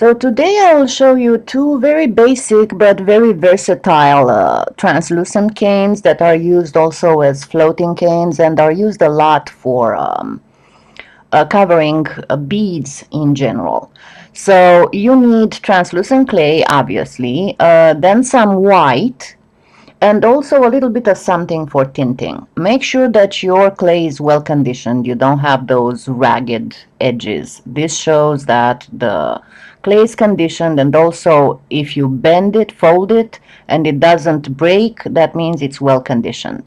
So today I will show you two very basic but very versatile translucent canes that are used also as floating canes and are used a lot for covering beads in general. So you need translucent clay, obviously, then some white, and also a little bit of something for tinting. Make sure that your clay is well conditioned. You don't have those ragged edges. This shows that the clay is conditioned, and also if you bend it, fold it, and it doesn't break, that means it's well conditioned.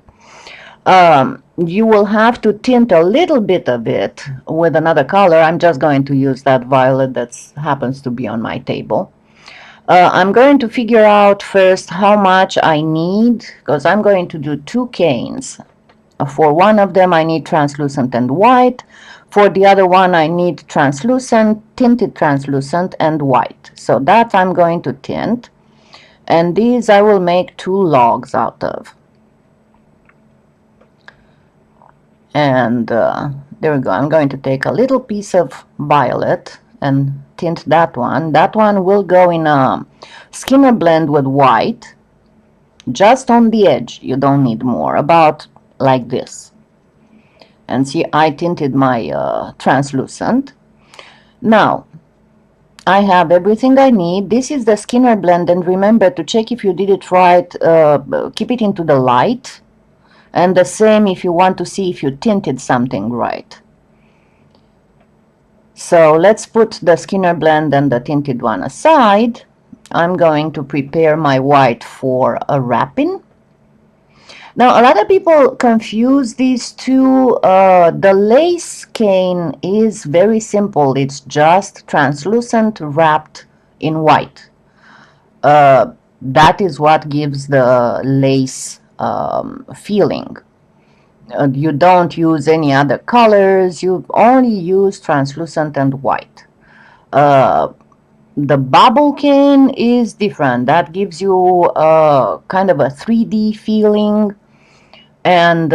You will have to tint a little bit of it with another color. I'm just going to use that violet that happens to be on my table. I'm going to figure out first how much I need, because I'm going to do two canes. For one of them I need translucent and white. For the other one I need translucent, tinted translucent and white. So that I'm going to tint. And these I will make two logs out of. And there we go. I'm going to take a little piece of violet and tint that one. That one will go in a Skinner blend with white, just on the edge. You don't need more, about like this. And see, I tinted my translucent. Now I have everything I need. This is the Skinner blend, and remember to check if you did it right. Keep it into the light, and the same if you want to see if you tinted something right. So let's put the Skinner blend and the tinted one aside. I'm going to prepare my white for a wrapping. Now a lot of people confuse these two. The lace cane is very simple. It's just translucent wrapped in white. That is what gives the lace feeling. You don't use any other colors. You only use translucent and white. The bubble cane is different. That gives you kind of a 3D feeling, and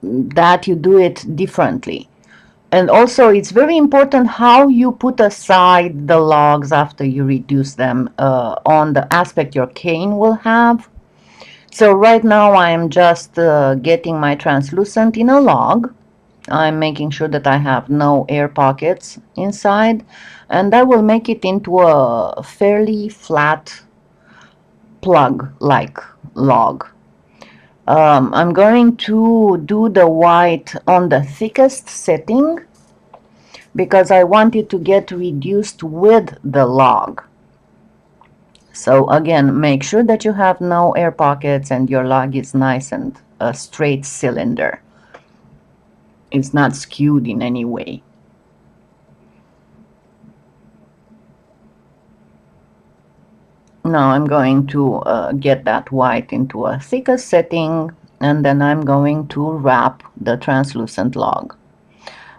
that you do it differently. And also it's very important how you put aside the logs after you reduce them on the aspect your cane will have. So right now I'm just getting my translucent in a log. I'm making sure that I have no air pockets inside, and I will make it into a fairly flat plug-like log. I'm going to do the white on the thickest setting because I want it to get reduced with the log. So again, make sure that you have no air pockets and your log is nice and a straight cylinder. It's not skewed in any way. Now I'm going to get that white into a thicker setting, and then I'm going to wrap the translucent log.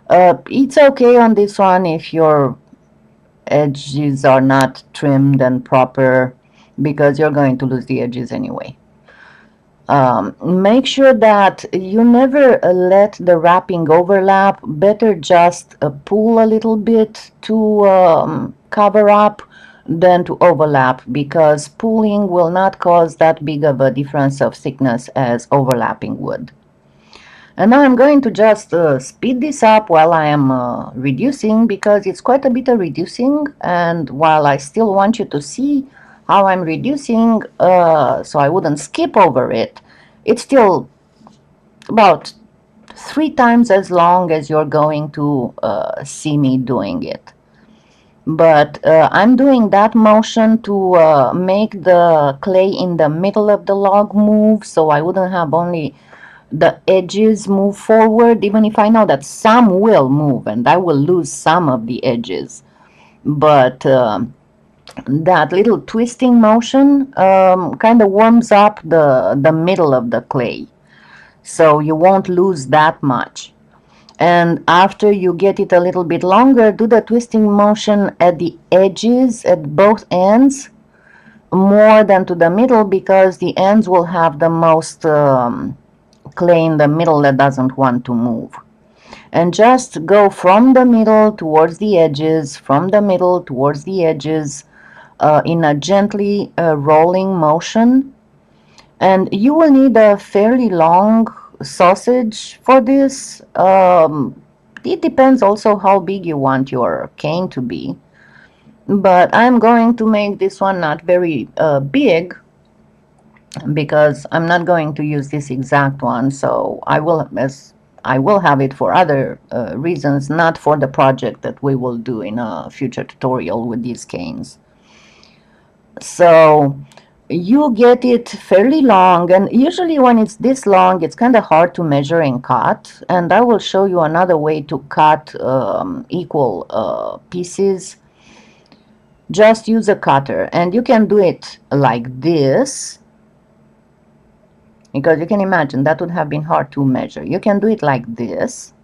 It's okay on this one if your edges are not trimmed and proper, because you're going to lose the edges anyway. Make sure that you never let the wrapping overlap. Better just pull a little bit to cover up than to overlap, because pulling will not cause that big of a difference of thickness as overlapping would. And now I'm going to just speed this up while I am reducing, because it's quite a bit of reducing, and while I still want you to see how I'm reducing, so I wouldn't skip over it, it's still about 3 times as long as you're going to see me doing it. But I'm doing that motion to make the clay in the middle of the log move, so I wouldn't have only the edges move forward, even if I know that some will move and I will lose some of the edges. But that little twisting motion kind of warms up the middle of the clay, so you won't lose that much. And after you get it a little bit longer, do the twisting motion at the edges, at both ends, more than to the middle, because the ends will have the most clay in the middle that doesn't want to move. and just go from the middle towards the edges, from the middle towards the edges, in a gently rolling motion. And you will need a fairly long sausage for this. It depends also how big you want your cane to be. But I'm going to make this one not very big, because I'm not going to use this exact one. So I will have it for other reasons, not for the project that we will do in a future tutorial with these canes. So you get it fairly long, and usually when it's this long it's kind of hard to measure and cut, and I will show you another way to cut equal pieces. Just use a cutter, and you can do it like this, because you can imagine that would have been hard to measure. You can do it like this.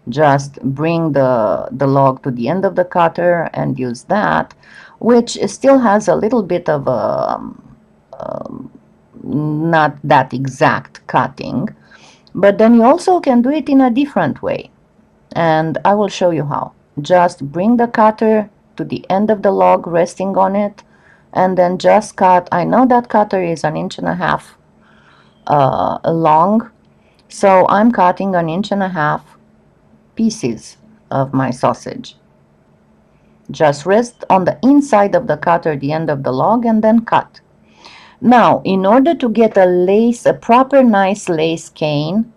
Just bring the log to the end of the cutter and use that, which still has a little bit of a not that exact cutting, but then you also can do it in a different way, and I will show you how. Just bring the cutter to the end of the log, resting on it, and then just cut. I know that cutter is 1.5 inches long, so I'm cutting 1.5 inches pieces of my sausage. Just rest on the inside of the cutter, the end of the log, and then cut. Now, in order to get a proper nice lace cane,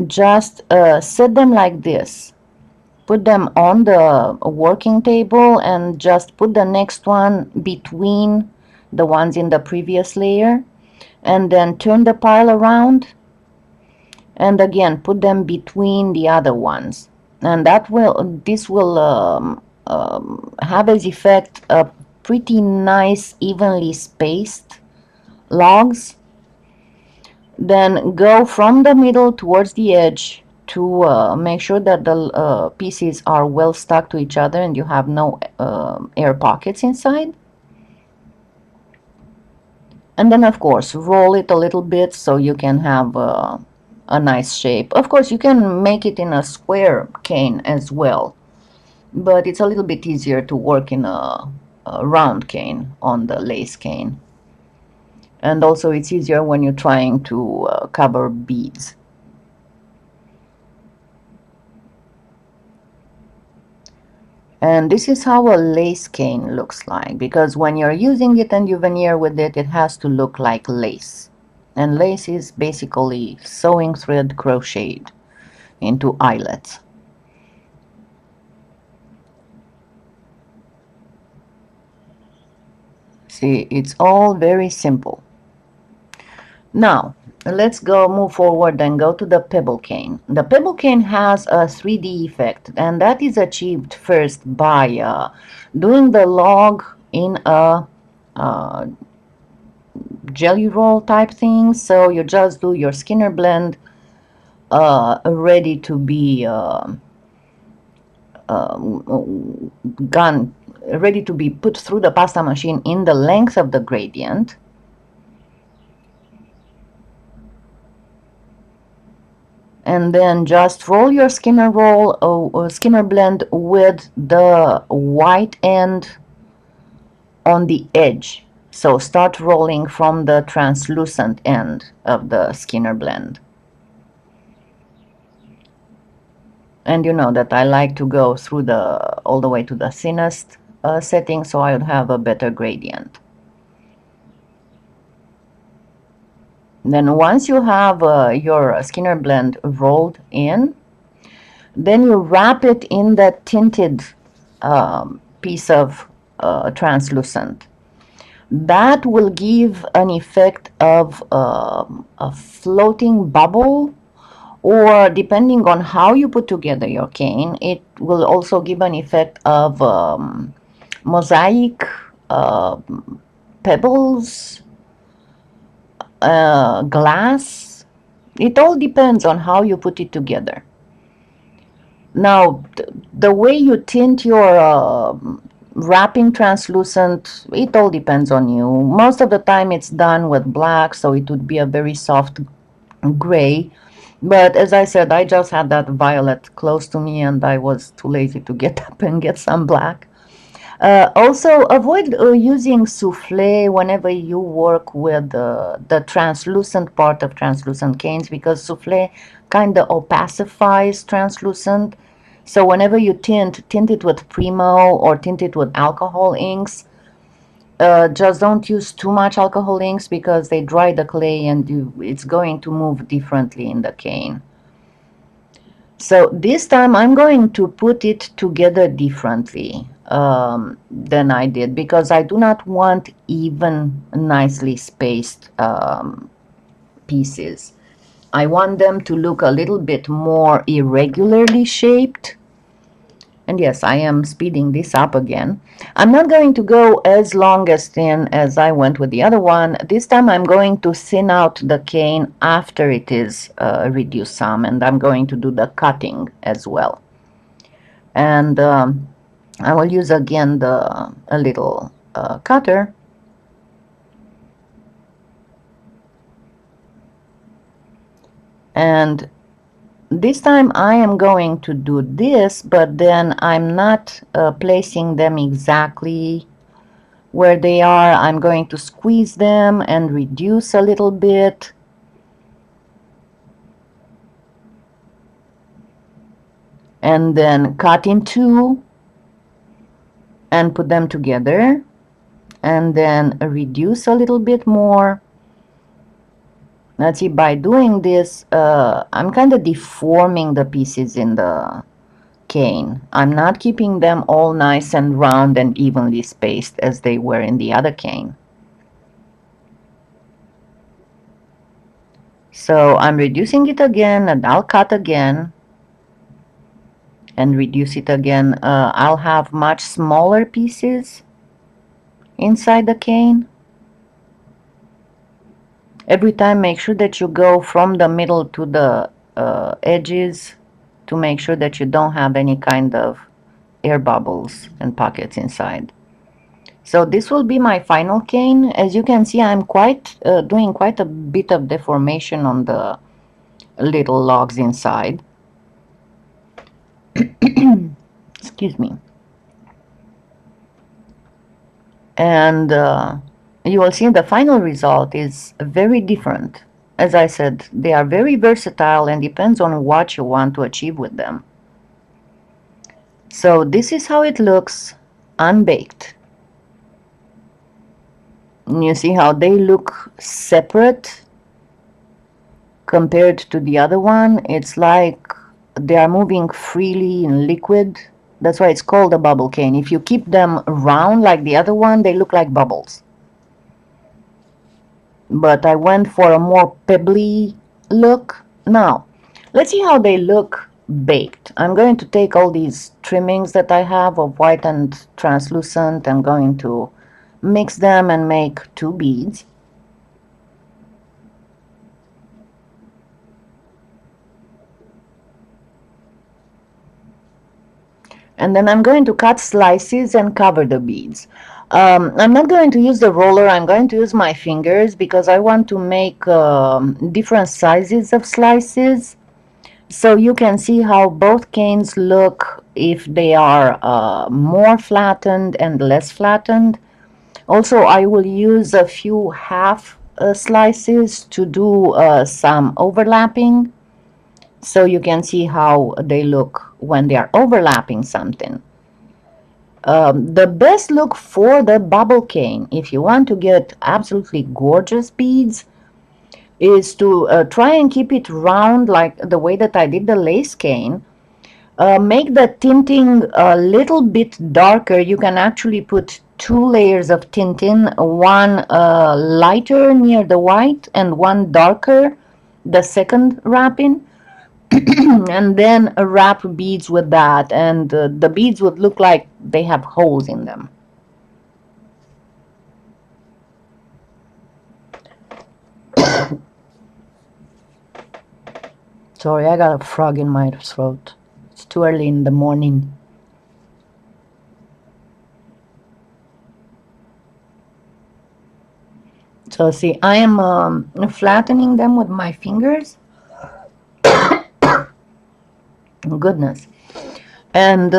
just set them like this. Put them on the working table and just put the next one between the ones in the previous layer, and then turn the pile around, and again put them between the other ones, and this will have as effect a pretty nice evenly spaced logs. Then go from the middle towards the edge to make sure that the pieces are well stuck to each other and you have no air pockets inside. And then of course roll it a little bit so you can have a nice shape. Of course you can make it in a square cane as well, but it's a little bit easier to work in a round cane on the lace cane. And also it's easier when you're trying to cover beads. And this is how a lace cane looks like, because when you're using it and you veneer with it, it has to look like lace. And lace is basically sewing thread crocheted into eyelets. See, it's all very simple. Now, let's move forward and go to the pebble cane. The pebble cane has a 3D effect, and that is achieved first by doing the log in a jelly roll type thing. So you just do your Skinner blend ready to be ready to be put through the pasta machine in the length of the gradient. And then just roll your Skinner Skinner blend with the white end on the edge. So start rolling from the translucent end of the Skinner blend. And you know that I like to go through all the way to the thinnest setting, so I would have a better gradient. Then once you have your Skinner blend rolled in, then you wrap it in that tinted piece of translucent. That will give an effect of a floating bubble, or depending on how you put together your cane, it will also give an effect of mosaic pebbles, glass. It all depends on how you put it together. Now, the way you tint your wrapping translucent, it all depends on you. Most of the time it's done with black, so it would be a very soft gray. But as I said, I just had that violet close to me and I was too lazy to get up and get some black. Also, avoid using souffle whenever you work with the translucent part of translucent canes, because souffle kind of opacifies translucent. So whenever you tint it with Premo or tint it with alcohol inks, just don't use too much alcohol inks because they dry the clay and it's going to move differently in the cane. So this time I'm going to put it together differently than I did, because I do not want even nicely spaced pieces. I want them to look a little bit more irregularly shaped. And yes, I am speeding this up again. I'm not going to go as long as thin as I went with the other one. This time I'm going to thin out the cane after it is reduced some, and I'm going to do the cutting as well. And I will use again a little cutter. And this time I am going to do this, but then I'm not placing them exactly where they are. I'm going to squeeze them and reduce a little bit. And then cut in two and put them together. And then reduce a little bit more. Let's see, by doing this, I'm kind of deforming the pieces in the cane. I'm not keeping them all nice and round and evenly spaced as they were in the other cane. So I'm reducing it again, and I'll cut again and reduce it again. I'll have much smaller pieces inside the cane. Every time make sure that you go from the middle to the edges to make sure that you don't have any kind of air bubbles and pockets inside. So this will be my final cane. As you can see, I'm doing quite a bit of deformation on the little logs inside. Excuse me. And you will see the final result is very different. As I said, they are very versatile and depends on what you want to achieve with them. So this is how it looks unbaked. You see how they look separate compared to the other one. It's like they are moving freely in liquid. That's why it's called a bubble cane. If you keep them round like the other one, they look like bubbles. But I went for a more pebbly look. Now, let's see how they look baked. I'm going to take all these trimmings that I have of white and translucent. I'm going to mix them and make two beads. And then I'm going to cut slices and cover the beads. I'm not going to use the roller, I'm going to use my fingers because I want to make different sizes of slices. So you can see how both canes look if they are more flattened and less flattened. Also, I will use a few half slices to do some overlapping, so you can see how they look when they are overlapping something. The best look for the bubble cane, if you want to get absolutely gorgeous beads, is to try and keep it round like the way that I did the lace cane. Make the tinting a little bit darker. You can actually put two layers of tinting, one lighter near the white and one darker, the second wrapping. And then wrap beads with that, and the beads would look like they have holes in them. Sorry, I got a frog in my throat. It's too early in the morning. So see, I am flattening them with my fingers. Goodness. And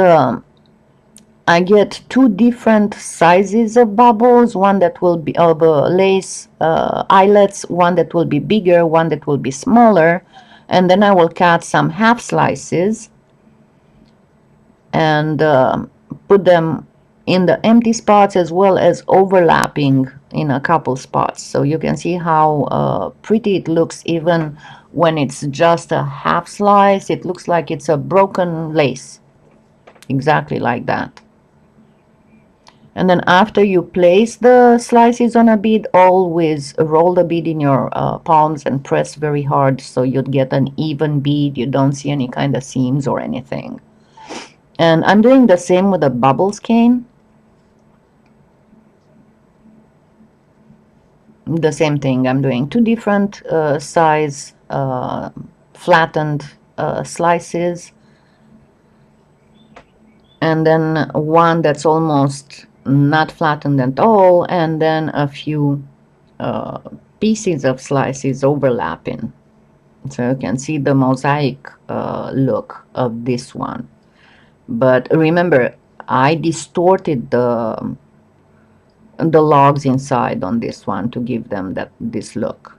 I get two different sizes of bubbles, one that will be of lace eyelets, one that will be bigger, one that will be smaller, and then I will cut some half slices and put them in the empty spots as well as overlapping in a couple spots. So you can see how pretty it looks even when it's just a half slice. It looks like it's a broken lace, exactly like that. And then after you place the slices on a bead, always roll the bead in your palms and press very hard so you'd get an even bead. You don't see any kind of seams or anything. And I'm doing the same with the bubbles cane. The same thing. I'm doing two different size flattened slices, and then one that's almost not flattened at all, and then a few uh, pieces of slices overlapping. So you can see the mosaic look of this one. But remember, I distorted the logs inside on this one to give them this look.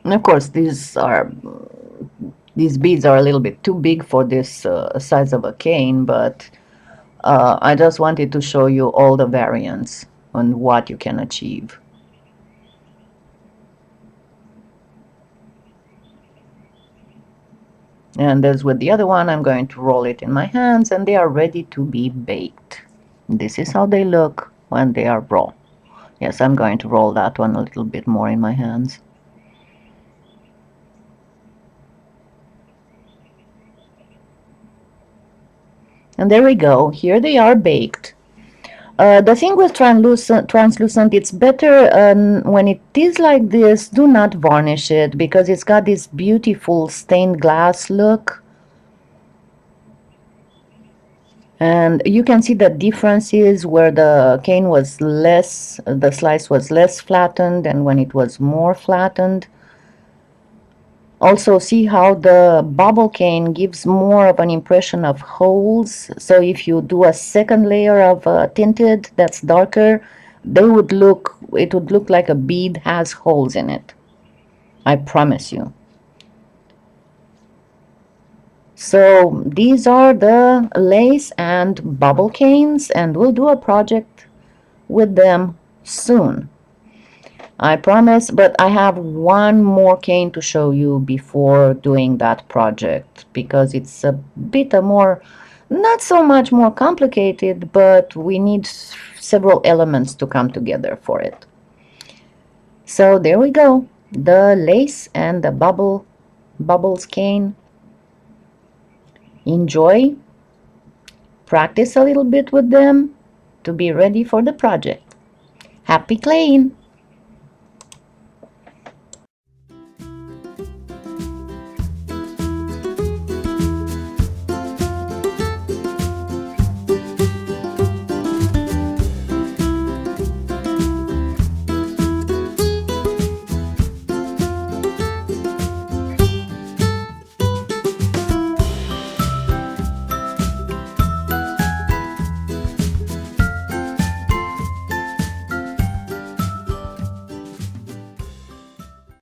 And of course, these beads are a little bit too big for this size of a cane, but I just wanted to show you all the variants on what you can achieve. And as with the other one, I'm going to roll it in my hands, and they are ready to be baked. This is how they look when they are raw. Yes, I'm going to roll that one a little bit more in my hands. And there we go. Here they are baked. The thing with translucent, it's better when it is like this, do not varnish it because it's got this beautiful stained glass look. And you can see the differences where the cane was less, the slice was less flattened and when it was more flattened. Also see how the bubble cane gives more of an impression of holes. So if you do a second layer of tinted that's darker, it would look like a bead has holes in it. I promise you. So these are the lace and bubble canes, and we'll do a project with them soon. I promise, but I have one more cane to show you before doing that project because it's a bit more, not so much more complicated, but we need several elements to come together for it. So there we go, the lace and the bubbles cane. Enjoy, practice a little bit with them to be ready for the project. Happy claying!